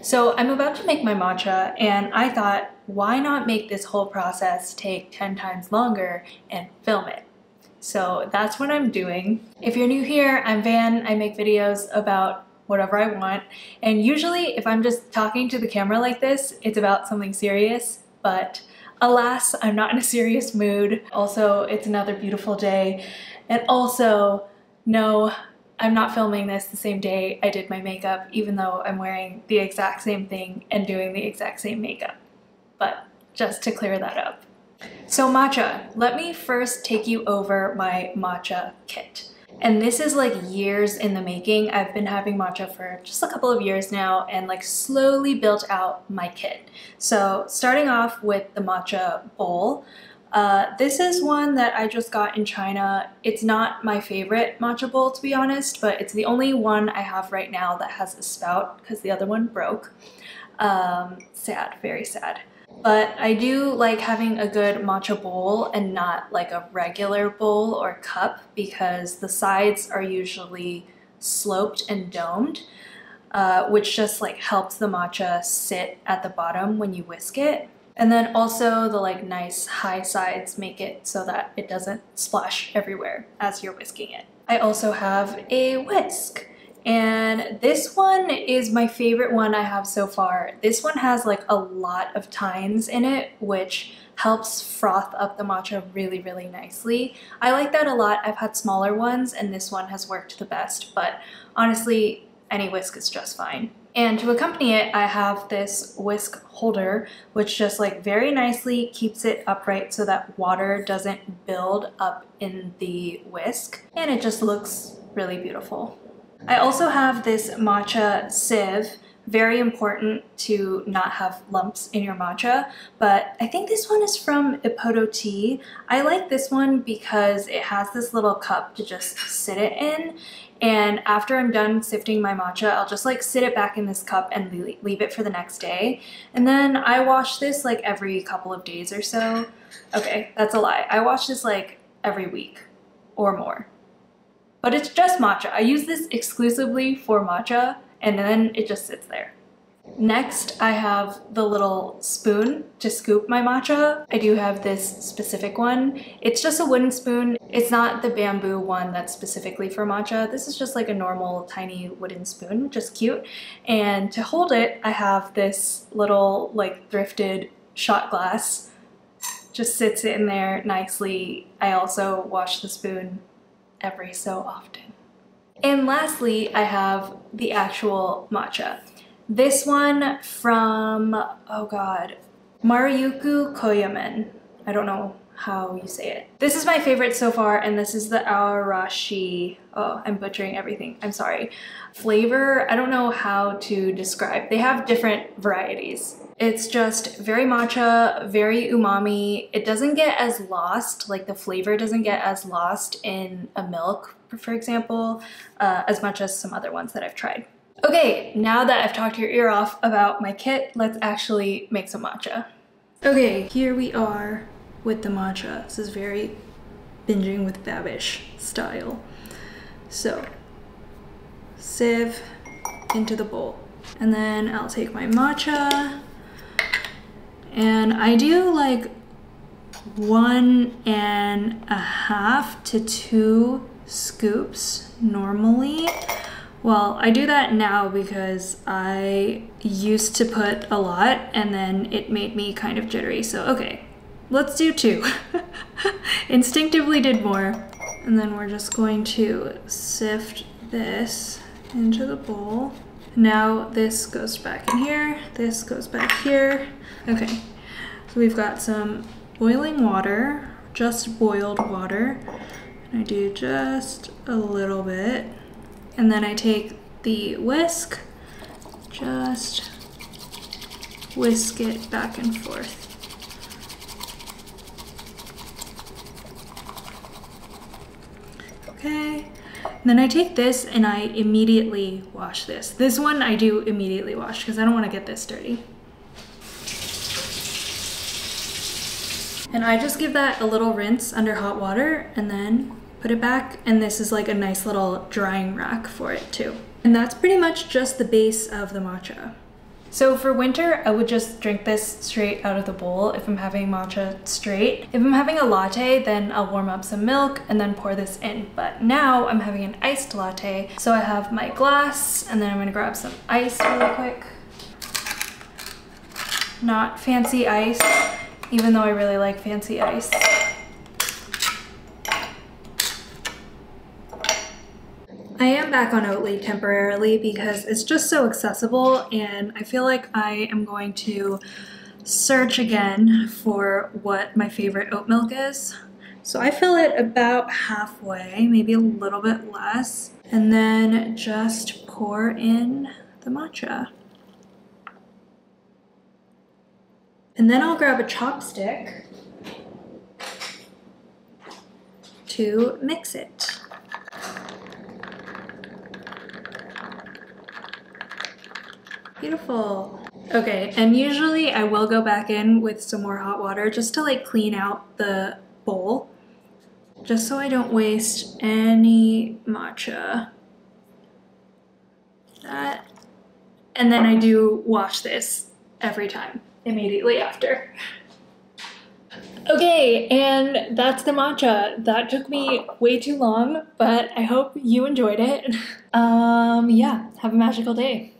So I'm about to make my matcha and I thought, why not make this whole process take 10 times longer and film it? So that's what I'm doing. If you're new here, I'm Van. I make videos about whatever I want. And usually if I'm just talking to the camera like this, it's about something serious, but alas, I'm not in a serious mood. Also, it's another beautiful day. And also, no, I'm not filming this the same day I did my makeup, even though I'm wearing the exact same thing and doing the exact same makeup. But just to clear that up. So matcha, let me first take you over my matcha kit. And this is like years in the making. I've been having matcha for just a couple of years now and like slowly built out my kit. So starting off with the matcha bowl. This is one that I just got in China. It's not my favorite matcha bowl, to be honest, but it's the only one I have right now that has a spout because the other one broke. Sad, very sad. But I do like having a good matcha bowl and not like a regular bowl or cup because the sides are usually sloped and domed, which just like helps the matcha sit at the bottom when you whisk it. And then also the like nice high sides make it so that it doesn't splash everywhere as you're whisking it. I also have a whisk. And this one is my favorite one I have so far. This one has like a lot of tines in it, which helps froth up the matcha really, really nicely. I like that a lot. I've had smaller ones and this one has worked the best, but honestly, any whisk is just fine. And to accompany it, I have this whisk holder, which just like very nicely keeps it upright so that water doesn't build up in the whisk. And it just looks really beautiful. I also have this matcha sieve, very important to not have lumps in your matcha, but I think this one is from Ippoto Tea. I like this one because it has this little cup to just sit it in, and after I'm done sifting my matcha, I'll just like sit it back in this cup and leave it for the next day. And then I wash this like every couple of days or so. Okay, that's a lie. I wash this like every week or more. But it's just matcha. I use this exclusively for matcha and then it just sits there. Next, I have the little spoon to scoop my matcha. I do have this specific one. It's just a wooden spoon. It's not the bamboo one that's specifically for matcha. This is just like a normal tiny wooden spoon, just cute. And to hold it, I have this little like thrifted shot glass. Just sits in there nicely. I also wash the spoon every so often. And lastly, I have the actual matcha. This one from, oh god, Maruyuku Koyamen. I don't know how you say it. This is my favorite so far, and this is the Arashi, oh, I'm butchering everything, I'm sorry. Flavor, I don't know how to describe. They have different varieties. It's just very matcha, very umami. It doesn't get as lost, like the flavor doesn't get as lost in a milk, for example, as much as some other ones that I've tried. Okay, now that I've talked your ear off about my kit, let's actually make some matcha. Okay, here we are with the matcha. This is very binging with Babish style. So, sieve into the bowl. And then I'll take my matcha. And I do like 1.5 to 2 scoops normally. Well, I do that now because I used to put a lot and then it made me kind of jittery. So, okay, let's do 2. Instinctively did more. And then we're just going to sift this into the bowl. Now this goes back in here, this goes back here. Okay, so we've got some boiling water, just boiled water. And I do just a little bit. And then I take the whisk, just whisk it back and forth. Okay. And then I take this and I immediately wash this. This one I do immediately wash because I don't want to get this dirty. And I just give that a little rinse under hot water and then put it back. And this is like a nice little drying rack for it too. And that's pretty much just the base of the matcha. So for winter, I would just drink this straight out of the bowl if I'm having matcha straight. If I'm having a latte, then I'll warm up some milk and then pour this in. But now I'm having an iced latte. So I have my glass and then I'm gonna grab some ice really quick. Not fancy ice, even though I really like fancy ice. I am back on Oatly temporarily because it's just so accessible, and I feel like I am going to search again for what my favorite oat milk is. So I fill it about halfway, maybe a little bit less, and then just pour in the matcha. And then I'll grab a chopstick to mix it. Beautiful. Okay, and usually I will go back in with some more hot water just to like clean out the bowl, just so I don't waste any matcha. That, and then I do wash this every time, immediately after. Okay, and that's the matcha. That took me way too long, but I hope you enjoyed it. Yeah, have a magical day.